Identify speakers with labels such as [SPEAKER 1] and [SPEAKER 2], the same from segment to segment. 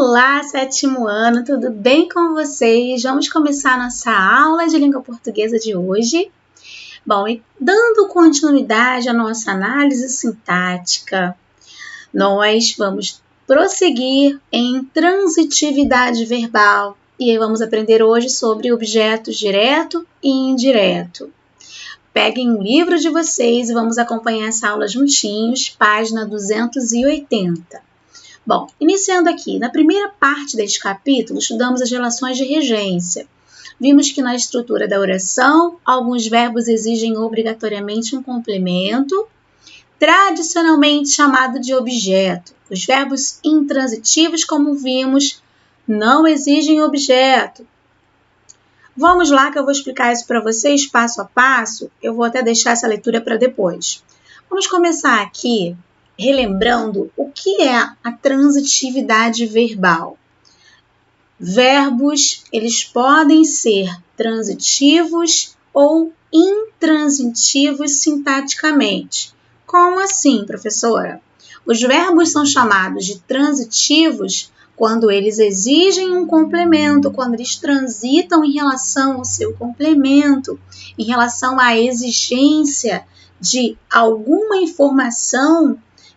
[SPEAKER 1] Olá, sétimo ano, tudo bem com vocês? Vamos começar nossa aula de língua portuguesa de hoje. Bom, e dando continuidade à nossa análise sintática, nós vamos prosseguir em transitividade verbal e aí vamos aprender hoje sobre objetos direto e indireto. Peguem o livro de vocês e vamos acompanhar essa aula juntinhos, página 280. Bom, iniciando aqui, na primeira parte deste capítulo, estudamos as relações de regência. Vimos que na estrutura da oração, alguns verbos exigem obrigatoriamente um complemento, tradicionalmente chamado de objeto. Os verbos intransitivos, como vimos, não exigem objeto. Vamos lá que eu vou explicar isso para vocês passo a passo. Eu vou até deixar essa leitura para depois. Vamos começar aqui relembrando o que é a transitividade verbal. Verbos, eles podem ser transitivos ou intransitivos sintaticamente. Como assim, professora? Os verbos são chamados de transitivos quando eles exigem um complemento, quando eles transitam em relação ao seu complemento, em relação à exigência de alguma informação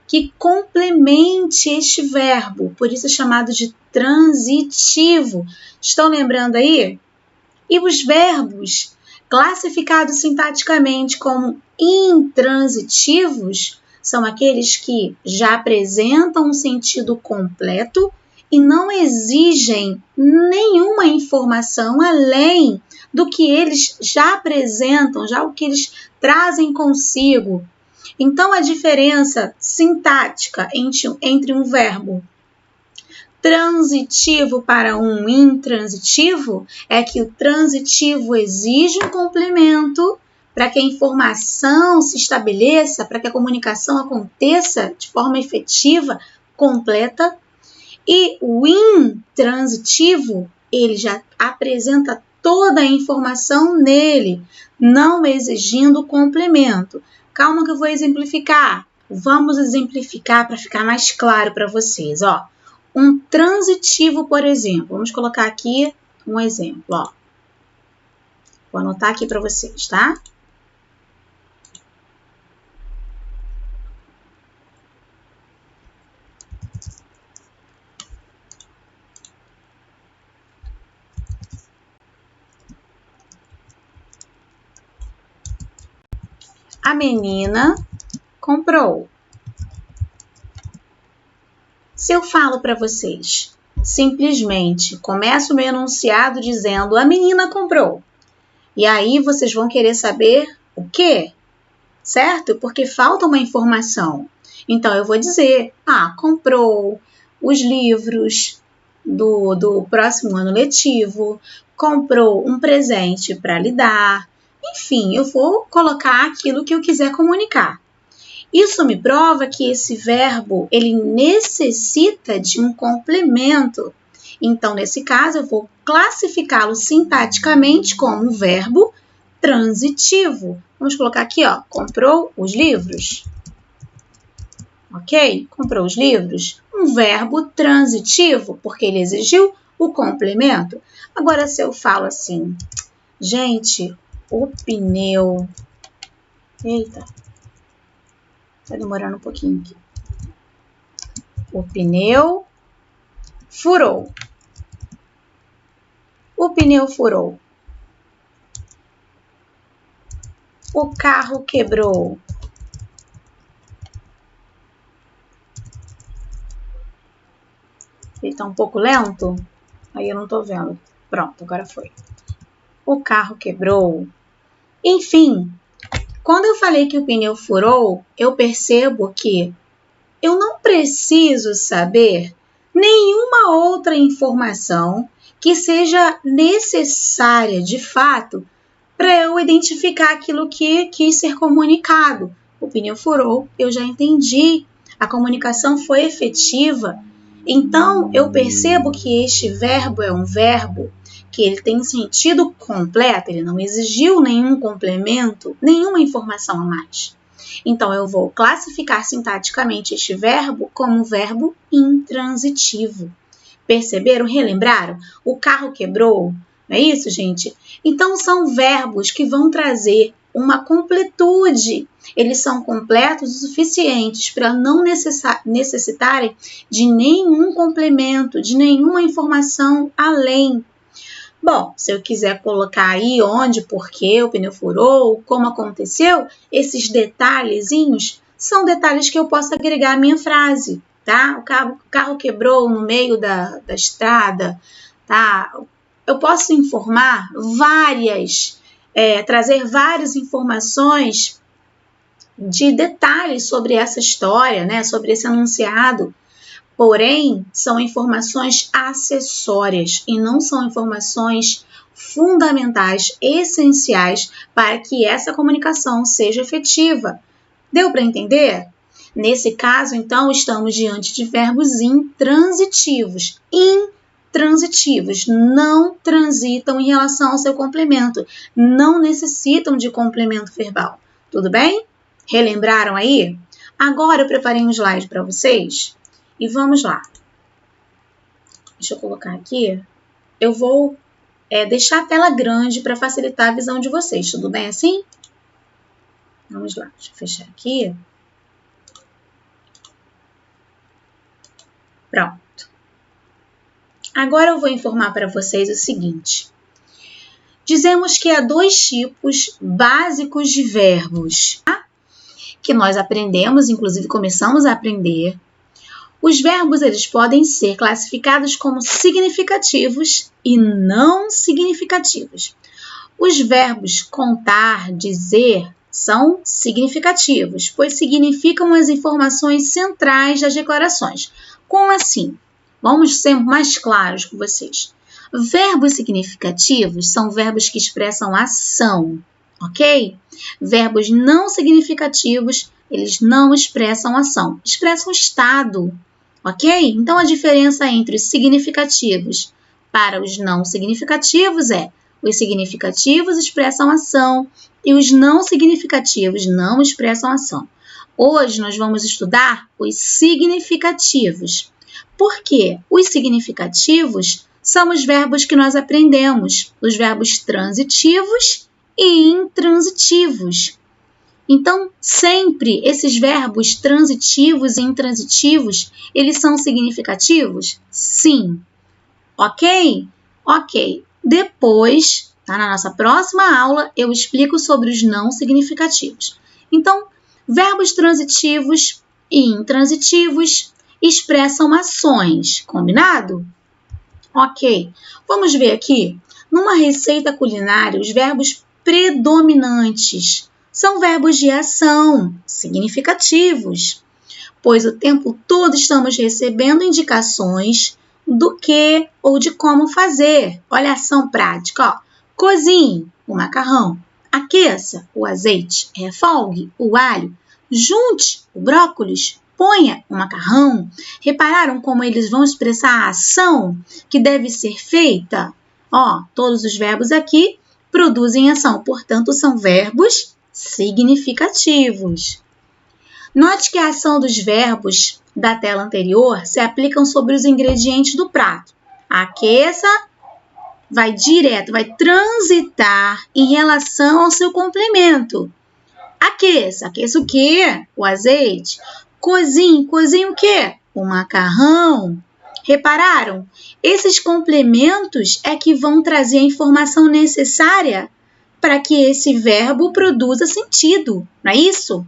[SPEAKER 1] que complemente este verbo, por isso é chamado de transitivo. Estão lembrando aí? E os verbos classificados sintaticamente como intransitivos são aqueles que já apresentam um sentido completo e não exigem nenhuma informação além do que eles já apresentam, já o que eles trazem consigo. Então, a diferença sintática entre um verbo transitivo para um intransitivo é que o transitivo exige um complemento para que a informação se estabeleça, para que a comunicação aconteça de forma efetiva, completa, e o intransitivo, ele já apresenta toda a informação nele, não exigindo complemento. Calma que eu vou exemplificar. Vamos exemplificar para ficar mais claro para vocês. Ó, um transitivo, por exemplo. Vamos colocar aqui um exemplo. Ó. Vou anotar aqui para vocês, tá? A menina comprou. Se eu falo para vocês, simplesmente começo o meu enunciado dizendo a menina comprou. E aí vocês vão querer saber o quê? Certo? Porque falta uma informação. Então eu vou dizer, comprou os livros do próximo ano letivo, comprou um presente para lhe dar. Enfim, eu vou colocar aquilo que eu quiser comunicar. Isso me prova que esse verbo, ele necessita de um complemento. Então, nesse caso, eu vou classificá-lo sintaticamente como um verbo transitivo. Vamos colocar aqui, ó, comprou os livros. Ok? Comprou os livros. Um verbo transitivo, porque ele exigiu o complemento. Agora, se eu falo assim, gente, o pneu... Eita, tá demorando um pouquinho aqui. O pneu furou. O pneu furou. O carro quebrou. Ele tá um pouco lento? Aí eu não tô vendo. Pronto, agora foi. O carro quebrou. Enfim, quando eu falei que o pneu furou, eu percebo que eu não preciso saber nenhuma outra informação que seja necessária, de fato, para eu identificar aquilo que quis ser comunicado. O pneu furou, eu já entendi, a comunicação foi efetiva. Então, eu percebo que este verbo é um verbo que ele tem sentido completo, ele não exigiu nenhum complemento, nenhuma informação a mais. Então, eu vou classificar sintaticamente este verbo como verbo intransitivo. Perceberam? Relembraram? O carro quebrou, não é isso, gente? Então, são verbos que vão trazer uma completude. Eles são completos o suficientes para não necessitarem de nenhum complemento, de nenhuma informação além. Bom, se eu quiser colocar aí onde, por que o pneu furou, como aconteceu, esses detalhezinhos são detalhes que eu posso agregar à minha frase, tá? O carro quebrou no meio da estrada, tá? Eu posso informar trazer várias informações de detalhes sobre essa história, né? Sobre esse anunciado. Porém, são informações acessórias e não são informações fundamentais, essenciais para que essa comunicação seja efetiva. Deu para entender? Nesse caso, então, estamos diante de verbos intransitivos. Intransitivos, não transitam em relação ao seu complemento, não necessitam de complemento verbal. Tudo bem? Relembraram aí? Agora eu preparei um slide para vocês. E vamos lá. Deixa eu colocar aqui. Eu vou deixar a tela grande para facilitar a visão de vocês. Tudo bem assim? Vamos lá. Deixa eu fechar aqui. Pronto. Agora eu vou informar para vocês o seguinte. Dizemos que há 2 tipos básicos de verbos, tá? Que nós aprendemos, inclusive começamos a aprender. Os verbos eles podem ser classificados como significativos e não significativos. Os verbos contar, dizer são significativos, pois significam as informações centrais das declarações. Como assim? Vamos ser mais claros com vocês. Verbos significativos são verbos que expressam ação, ok? Verbos não significativos, eles não expressam ação, expressam estado. Ok? Então, a diferença entre os significativos para os não significativos é: os significativos expressam ação e os não significativos não expressam ação. Hoje, nós vamos estudar os significativos. Por quê? Os significativos são os verbos que nós aprendemos, os verbos transitivos e intransitivos. Então, sempre esses verbos transitivos e intransitivos, eles são significativos? Sim. Ok? Ok. Depois, tá, na nossa próxima aula, eu explico sobre os não significativos. Então, verbos transitivos e intransitivos expressam ações. Combinado? Ok. Vamos ver aqui. Numa receita culinária, os verbos predominantes são verbos de ação, significativos, pois o tempo todo estamos recebendo indicações do que ou de como fazer. Olha a ação prática, ó. Cozinhe o macarrão, aqueça o azeite, refogue o alho, junte o brócolis, ponha o macarrão. Repararam como eles vão expressar a ação que deve ser feita? Ó, todos os verbos aqui produzem ação, portanto, são verbos significativos. Note que a ação dos verbos da tela anterior se aplicam sobre os ingredientes do prato. Aqueça vai direto, vai transitar em relação ao seu complemento. Aqueça o quê? O azeite. Cozinhe o quê? O macarrão. Repararam? Esses complementos é que vão trazer a informação necessária para que esse verbo produza sentido, não é isso?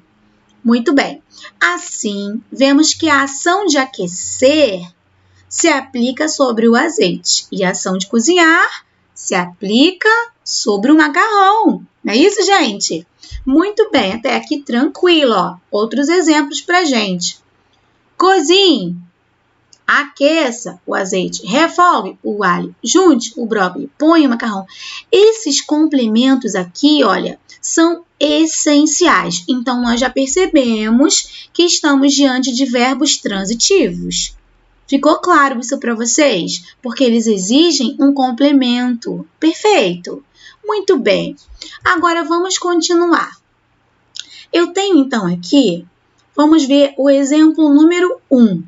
[SPEAKER 1] Muito bem. Assim, vemos que a ação de aquecer se aplica sobre o azeite e a ação de cozinhar se aplica sobre o macarrão. Não é isso, gente? Muito bem, até aqui tranquilo, ó. Outros exemplos pra gente. Cozinhe, aqueça o azeite, refogue o alho, junte o brócolis, põe o macarrão. Esses complementos aqui, olha, são essenciais. Então, nós já percebemos que estamos diante de verbos transitivos. Ficou claro isso para vocês? Porque eles exigem um complemento. Perfeito. Muito bem. Agora, vamos continuar. Eu tenho, então, aqui, vamos ver o exemplo número 1.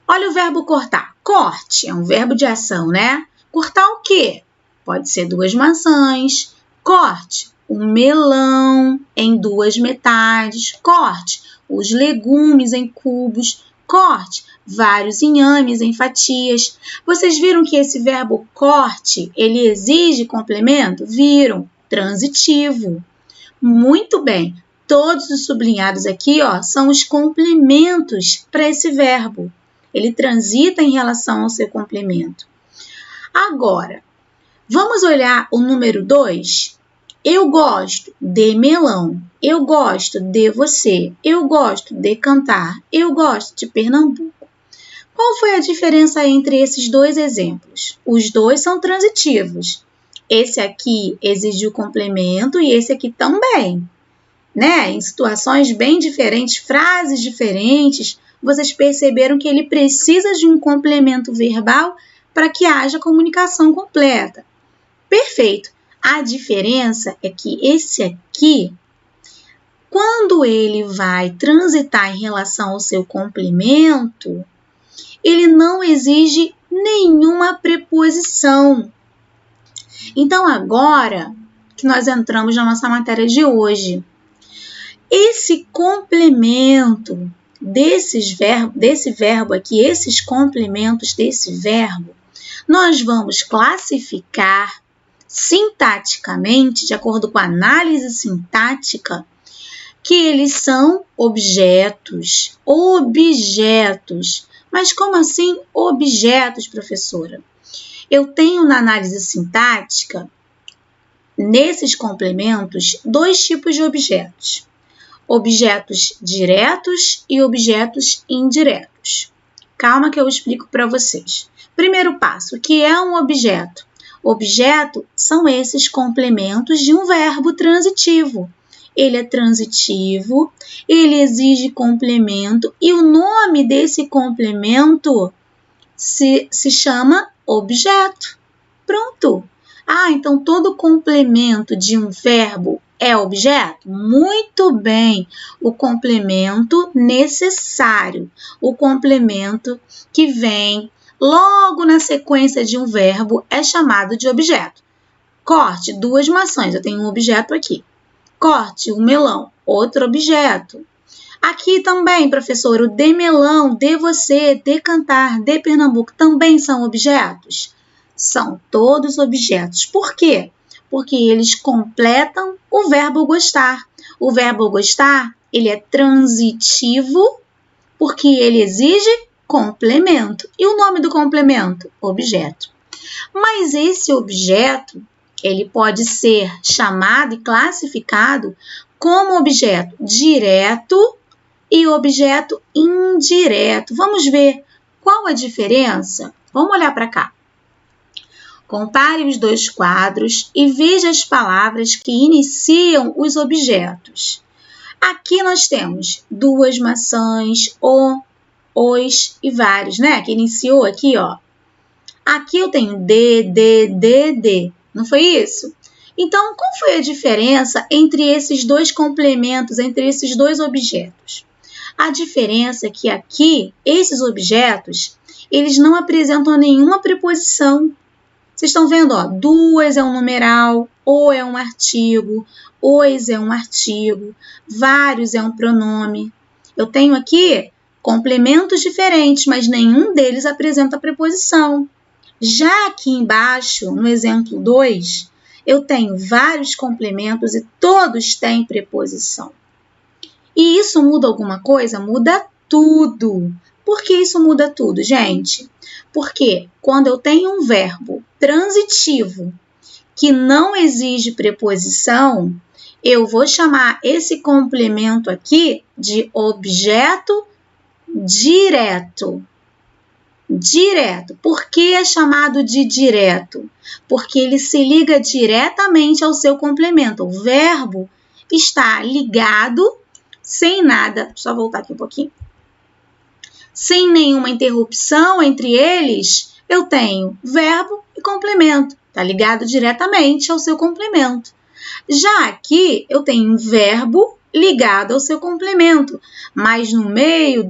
[SPEAKER 1] Olha o verbo cortar. Corte é um verbo de ação, né? Cortar o quê? Pode ser 2 maçãs. Corte um melão em 2 metades. Corte os legumes em cubos. Corte vários inhames em fatias. Vocês viram que esse verbo corte, ele exige complemento? Viram? Transitivo. Muito bem. Todos os sublinhados aqui, ó, são os complementos para esse verbo. Ele transita em relação ao seu complemento. Agora, vamos olhar o número 2? Eu gosto de melão. Eu gosto de você. Eu gosto de cantar. Eu gosto de Pernambuco. Qual foi a diferença entre esses 2 exemplos? Os 2 são transitivos. Esse aqui exige o complemento e esse aqui também. Né? Em situações bem diferentes, frases diferentes, vocês perceberam que ele precisa de um complemento verbal para que haja comunicação completa. Perfeito. A diferença é que esse aqui, quando ele vai transitar em relação ao seu complemento, ele não exige nenhuma preposição. Então, agora que nós entramos na nossa matéria de hoje, esse complemento desse verbo aqui, esses complementos desse verbo, nós vamos classificar sintaticamente, de acordo com a análise sintática, que eles são objetos. Mas como assim objetos, professora? Eu tenho na análise sintática, nesses complementos, 2 tipos de objetos. Objetos diretos e objetos indiretos. Calma que eu explico para vocês. Primeiro passo, o que é um objeto? Objeto são esses complementos de um verbo transitivo. Ele é transitivo, ele exige complemento e o nome desse complemento se chama objeto. Pronto! Então todo complemento de um verbo é objeto? Muito bem! O complemento necessário, o complemento que vem logo na sequência de um verbo é chamado de objeto. Corte 2 maçãs, eu tenho um objeto aqui. Corte um melão, outro objeto. Aqui também, professor, o de melão, de você, de cantar, de Pernambuco, também são objetos? São todos objetos. Por quê? Porque eles completam o verbo gostar. O verbo gostar, ele é transitivo porque ele exige complemento. E o nome do complemento? Objeto. Mas esse objeto, ele pode ser chamado e classificado como objeto direto e objeto indireto. Vamos ver qual a diferença? Vamos olhar para cá. Compare os 2 quadros e veja as palavras que iniciam os objetos. Aqui nós temos 2 maçãs, os e vários, né? Que iniciou aqui, ó. Aqui eu tenho de. Não foi isso? Então, qual foi a diferença entre esses 2 complementos, entre esses 2 objetos? A diferença é que aqui, esses objetos, eles não apresentam nenhuma preposição. Vocês estão vendo, ó, 2 é um numeral, o é um artigo, os é um artigo, vários é um pronome. Eu tenho aqui complementos diferentes, mas nenhum deles apresenta preposição. Já aqui embaixo, no exemplo 2, eu tenho vários complementos e todos têm preposição. E isso muda alguma coisa? Muda tudo. Por que isso muda tudo, gente? Porque quando eu tenho um verbo transitivo que não exige preposição, eu vou chamar esse complemento aqui de objeto direto. Direto. Por que é chamado de direto? Porque ele se liga diretamente ao seu complemento. O verbo está ligado sem nada. Só voltar aqui um pouquinho. Sem nenhuma interrupção entre eles, eu tenho verbo e complemento. Está ligado diretamente ao seu complemento. Já aqui, eu tenho um verbo ligado ao seu complemento. Mas no meio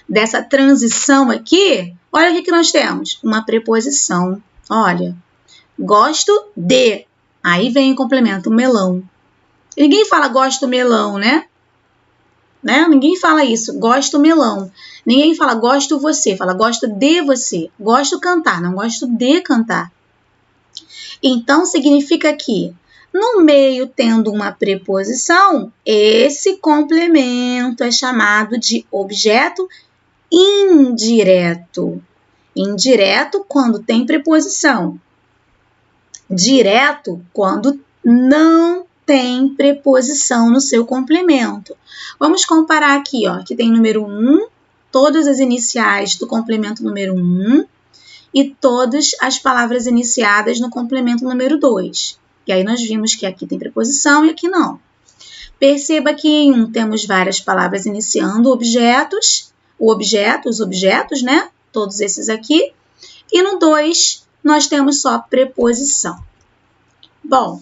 [SPEAKER 1] dessa transição aqui, olha o que nós temos. Uma preposição. Olha, gosto de. Aí vem o complemento, melão. Ninguém fala gosto melão, né? Ninguém fala isso, gosto melão. Ninguém fala gosto você, fala gosto de você. Gosto cantar, não gosto de cantar. Então, significa que no meio, tendo uma preposição, esse complemento é chamado de objeto indireto. Indireto quando tem preposição. Direto quando não tem preposição no seu complemento. Vamos comparar aqui, ó. Aqui tem número 1, todas as iniciais do complemento número 1 e todas as palavras iniciadas no complemento número 2. E aí nós vimos que aqui tem preposição e aqui não. Perceba que em 1 temos várias palavras iniciando objetos, os objetos, né? Todos esses aqui. E no 2 nós temos só preposição. Bom,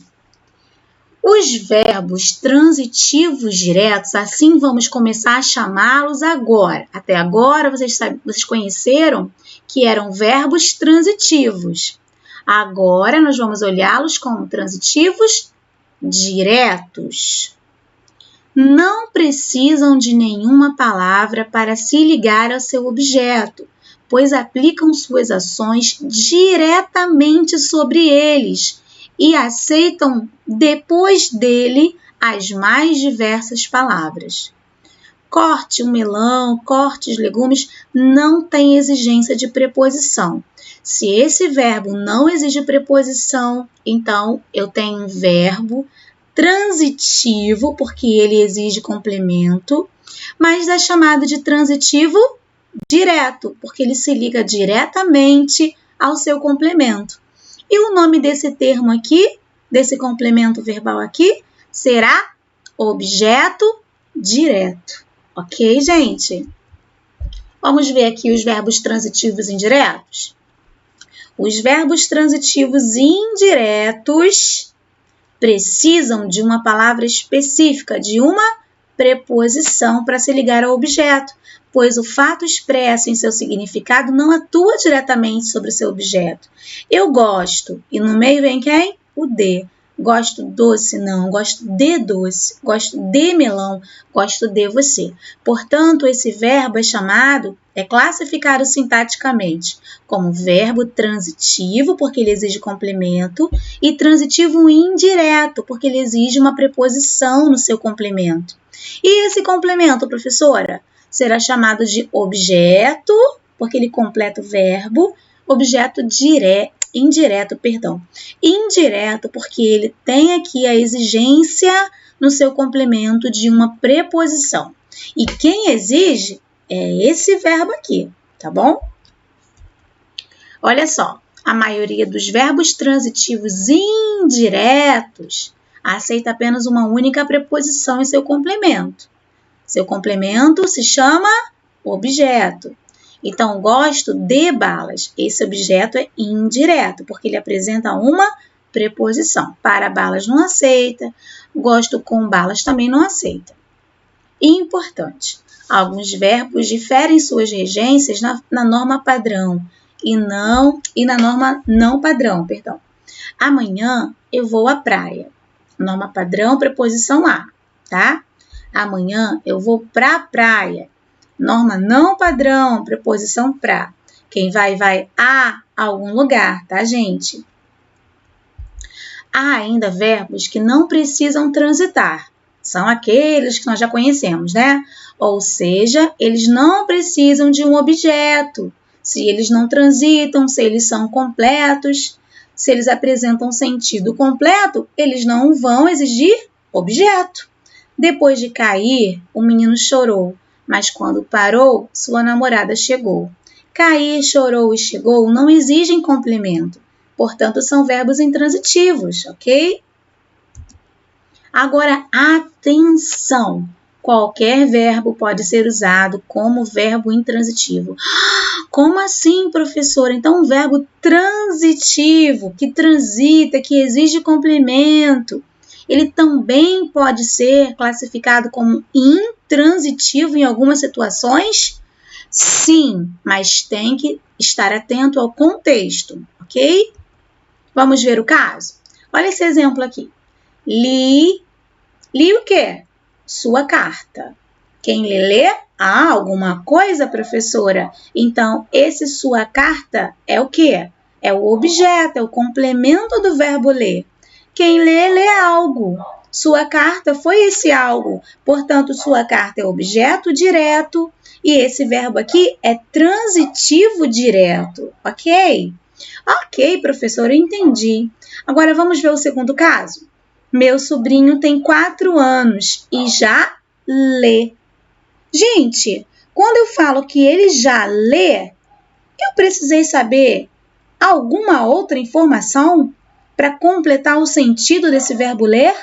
[SPEAKER 1] os verbos transitivos diretos, assim vamos começar a chamá-los agora. Até agora vocês conheceram que eram verbos transitivos. Agora nós vamos olhá-los como transitivos diretos. Não precisam de nenhuma palavra para se ligar ao seu objeto, pois aplicam suas ações diretamente sobre eles e aceitam depois dele as mais diversas palavras. Corte um melão, corte os legumes, não tem exigência de preposição. Se esse verbo não exige preposição, então eu tenho um verbo transitivo, porque ele exige complemento, mas é chamado de transitivo direto, porque ele se liga diretamente ao seu complemento. E o nome desse termo aqui, desse complemento verbal aqui, será objeto direto. Ok, gente? Vamos ver aqui os verbos transitivos indiretos. Os verbos transitivos indiretos precisam de uma palavra específica, de uma preposição para se ligar ao objeto, pois o fato expresso em seu significado não atua diretamente sobre o seu objeto. Eu gosto, e no meio vem quem? O de. Gosto doce, não. Gosto de doce. Gosto de melão. Gosto de você. Portanto, esse verbo é classificado sintaticamente como verbo transitivo, porque ele exige complemento, e transitivo indireto, porque ele exige uma preposição no seu complemento. E esse complemento, professora, será chamado de objeto, porque ele completa o verbo, objeto indireto, porque ele tem aqui a exigência no seu complemento de uma preposição. E quem exige é esse verbo aqui, tá bom? Olha só, a maioria dos verbos transitivos indiretos aceita apenas uma única preposição em seu complemento. Seu complemento se chama objeto. Então, gosto de balas. Esse objeto é indireto, porque ele apresenta uma preposição. Para balas não aceita, gosto com balas também não aceita. E importante, alguns verbos diferem suas regências na norma padrão e na norma não padrão, perdão. Amanhã eu vou à praia. Norma padrão, preposição a, tá? Amanhã eu vou pra praia. Norma não padrão, preposição pra. Quem vai a algum lugar, tá, gente? Há ainda verbos que não precisam transitar. São aqueles que nós já conhecemos, né? Ou seja, eles não precisam de um objeto. Se eles não transitam, se eles são completos, se eles apresentam sentido completo, eles não vão exigir objeto. Depois de cair, o menino chorou, mas quando parou, sua namorada chegou. Cair, chorou e chegou não exigem complemento, portanto, são verbos intransitivos, ok? Agora, atenção! Qualquer verbo pode ser usado como verbo intransitivo. Como assim, professora? Então, um verbo transitivo, que transita, que exige complemento, ele também pode ser classificado como intransitivo em algumas situações? Sim, mas tem que estar atento ao contexto, ok? Vamos ver o caso? Olha esse exemplo aqui. Li o quê? Sua carta. Quem lê? Ah, alguma coisa, professora? Então, esse sua carta é o quê? É o objeto, é o complemento do verbo ler. Quem lê algo. Sua carta foi esse algo. Portanto, sua carta é objeto direto e esse verbo aqui é transitivo direto, ok? Ok, professora, entendi. Agora vamos ver o segundo caso. Meu sobrinho tem 4 anos e já lê. Gente, quando eu falo que ele já lê, eu precisei saber alguma outra informação para completar o sentido desse verbo ler?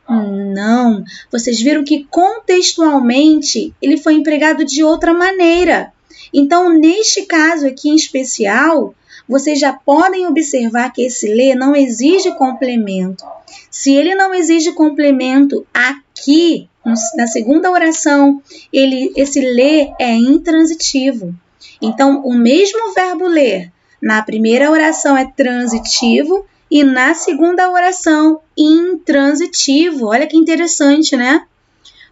[SPEAKER 1] Não, vocês viram que contextualmente ele foi empregado de outra maneira. Então, neste caso aqui em especial, vocês já podem observar que esse ler não exige complemento. Se ele não exige complemento aqui, na segunda oração, esse ler é intransitivo. Então, o mesmo verbo ler, na primeira oração é transitivo e na segunda oração, intransitivo. Olha que interessante, né?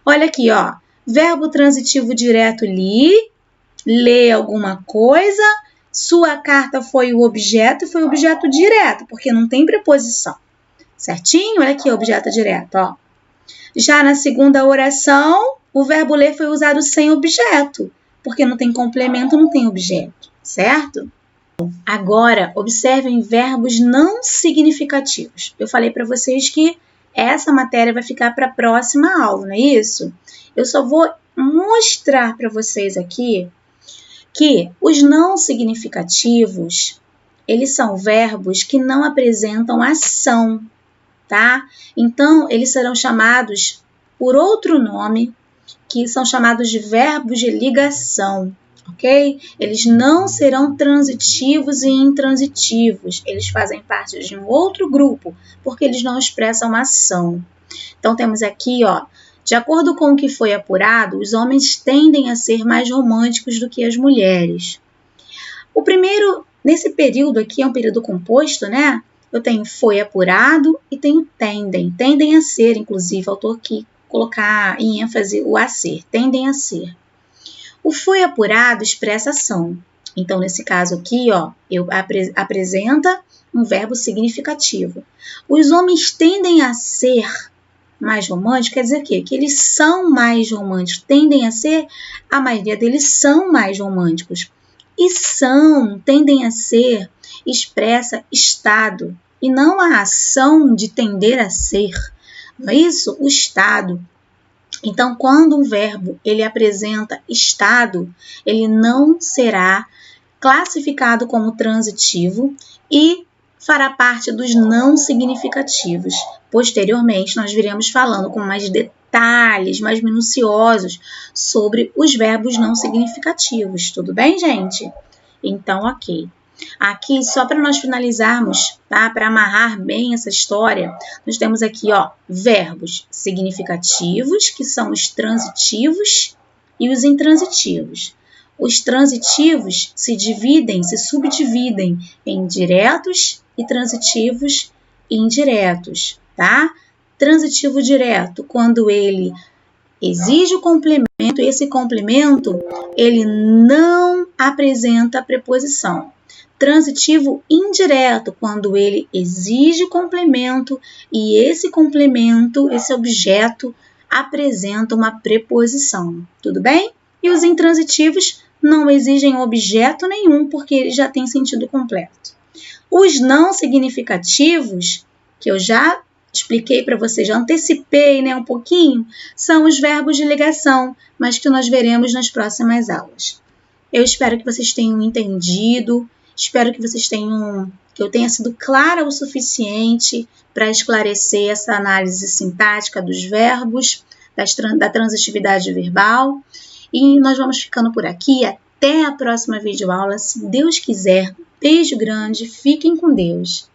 [SPEAKER 1] Olha aqui, ó. Verbo transitivo direto, li, lê alguma coisa. Sua carta foi o objeto direto, porque não tem preposição. Certinho? Olha aqui, objeto direto, ó. Já na segunda oração, o verbo ler foi usado sem objeto, porque não tem complemento, não tem objeto, certo? Agora, observem verbos não significativos. Eu falei para vocês que essa matéria vai ficar para a próxima aula, não é isso? Eu só vou mostrar para vocês aqui que os não significativos, eles são verbos que não apresentam ação, tá? Então, eles serão chamados por outro nome, que são chamados de verbos de ligação. Ok? Eles não serão transitivos e intransitivos. Eles fazem parte de um outro grupo, porque eles não expressam ação. Então, temos aqui, ó, de acordo com o que foi apurado, os homens tendem a ser mais românticos do que as mulheres. O primeiro, nesse período aqui, é um período composto, né? Eu tenho foi apurado e tenho tendem. Tendem a ser, inclusive, o autor que colocar em ênfase o a ser. Tendem a ser. O foi apurado expressa ação. Então, nesse caso aqui, ó, apresenta um verbo significativo. Os homens tendem a ser mais românticos, quer dizer o quê? Que eles são mais românticos. Tendem a ser, a maioria deles são mais românticos. E tendem a ser, expressa estado, e não a ação de tender a ser. Não é isso? O estado. Então, quando um verbo ele apresenta estado, ele não será classificado como transitivo e fará parte dos não significativos. Posteriormente, nós viremos falando com mais detalhes, mais minuciosos sobre os verbos não significativos. Tudo bem, gente? Então, ok. Aqui, só para nós finalizarmos, tá? Para amarrar bem essa história, nós temos aqui, ó, verbos significativos, que são os transitivos e os intransitivos. Os transitivos se subdividem em diretos e transitivos e indiretos, tá? Transitivo direto, quando ele exige o complemento, e esse complemento, ele não apresenta preposição. Transitivo indireto, quando ele exige complemento e esse complemento, esse objeto, apresenta uma preposição. Tudo bem? E os intransitivos não exigem objeto nenhum, porque eles já têm sentido completo. Os não significativos, que eu já expliquei para vocês, já antecipei, né, um pouquinho, são os verbos de ligação, mas que nós veremos nas próximas aulas. Eu espero que vocês tenham entendido. Espero que eu tenha sido clara o suficiente para esclarecer essa análise sintática dos verbos, da transitividade verbal. E nós vamos ficando por aqui. Até a próxima videoaula, se Deus quiser. Beijo grande, fiquem com Deus.